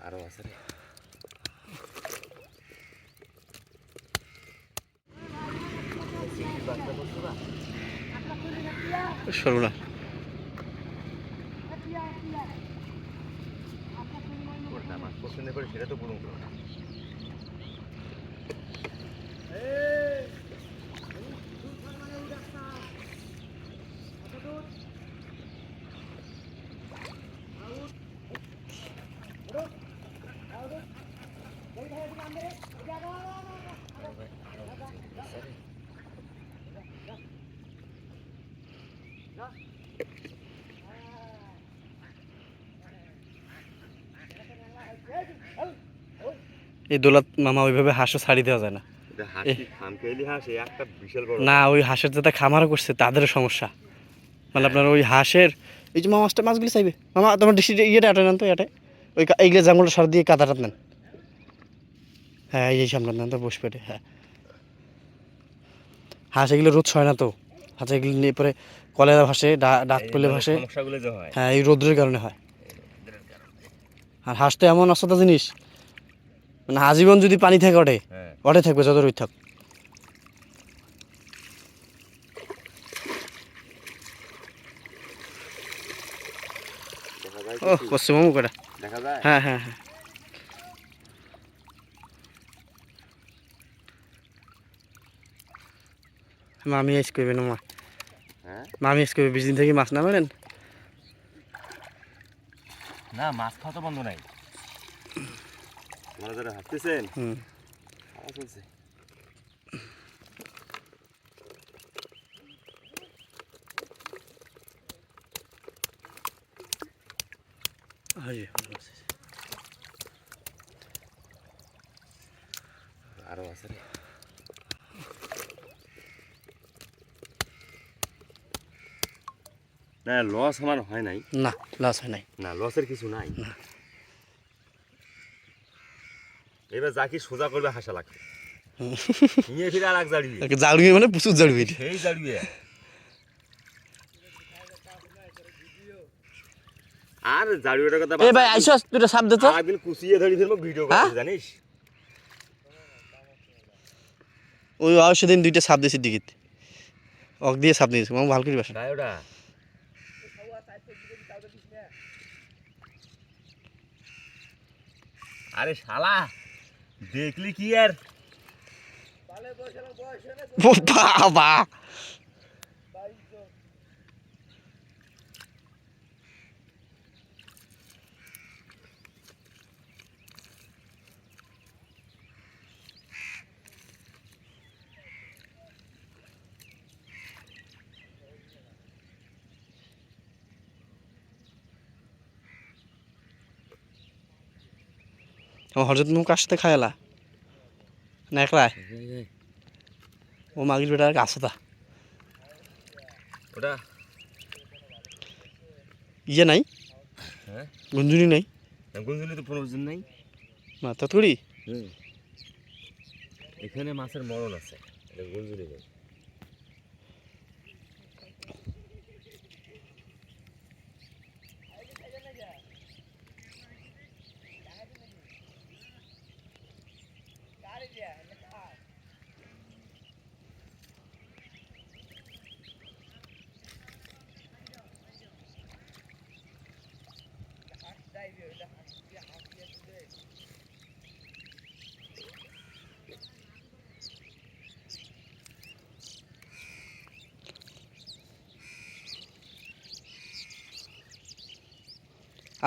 আরো আছে রে। সরুনা মাছ পছন্দ করে সেটা তো পুরো এই দোলাত মামা ওইভাবে হাঁসও ছাড়ি দেওয়া যায় না। না ওই হাঁসের যাতে খামারও করছে তাদেরও সমস্যা, মানে আপনার ওই হাঁসের এই যে মাছটা মাছগুলি চাইবে মামা তোমার ডিসি ইয়েটা আটে নেন তো এটাই ওই এইগুলো জাঙ্গলটা সার দিয়ে কাদাটা নেন। হ্যাঁ এই সামনে নেন তো বসে পেটে। হ্যাঁ হাঁস এগুলো রোদ হয় না তো, হাঁস এগুলো নিয়ে পরে কলেরা ভাসে ডাক পেলে ভাসে। হ্যাঁ এই রোদ্রের কারণে হয়। আর হাঁস তো এমন অসতা জিনিস, মানে আজীবন যদি পানি থাকে ওঠে ওঠে থাকবে যত রোদ থাক। ও করছে মামু কটা দেখা যায়। হ্যাঁ হ্যাঁ হ্যাঁ মামি এস করবে না মা, মামি এস করবে 20 দিন থেকে মাছ না মারেন না, মাছ খাওয়া তো বন্ধ নাই। আপনারা যারা হাঁটতেছেন খাওয়া চলছে। আরো আছে রে। না লস আমার হয় নাই। না লস হয় নাই, না লসের কিছু নাই। এবার যাকে সোজা করবে হাসা লাগবে নিয়ে ফিরে আর এক জাড়িয়ে জাড়ুয়ে মানে প্রচুর জাড়ুয়ে সেই জাড়িয়ে আর জাড়িয়েটার কথা এ ভাই আইসস দুটো সাপ দে তো একদিন কুচিয়ে ধরি ফেলবো ভিডিও করে জানিস। ওই সেদিন 2টা সাপ দিয়েছি ডিগিত অক দিয়ে সাপ দিয়েছি মামু ভালো করে বাসা ওটা আরে শালা দেখলি কি আর বাবা হরজত মুখ কার সাথে খায়ালা না একলা ও মাগির বেটার কাছে তা ওটা ইয়ে নাই হ্যাঁ গুঞ্জুনি নাই গুঞ্জুনি তো প্রয়োজন নাই না ততড়ি এখানে মাছের মরণ আছে, গুঞ্জুনি নেই।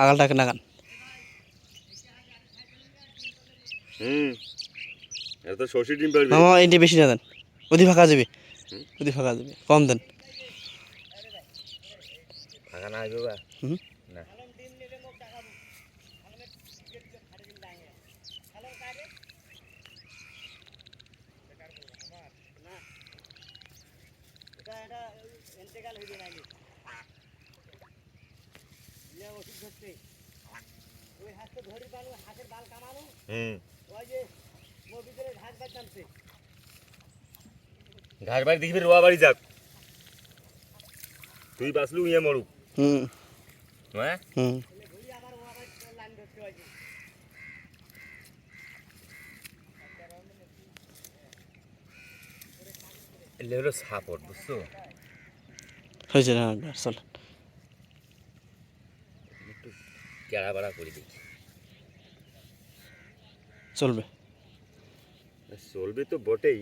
আগালটাকে নাগান এটা তো সর্ষে ডিম পারবে মামা এইটা বেশি না দেন, অতি ফাঁকা যাবে অতি ফাঁকা যাবে কম দেন। ফাঁকা না আসবে বা না ঘাস বাড়ি দেখবি রোয়া বাড়ি যাক, তুই বাঁচলু ইয়ে মরুক। হ্যাঁ এলে হলো সাপোর্ট বুঝছো, হয়েছে না চল একটু কেড়া বেড়া করে দেখি। চলবে। চলবে তো বটেই,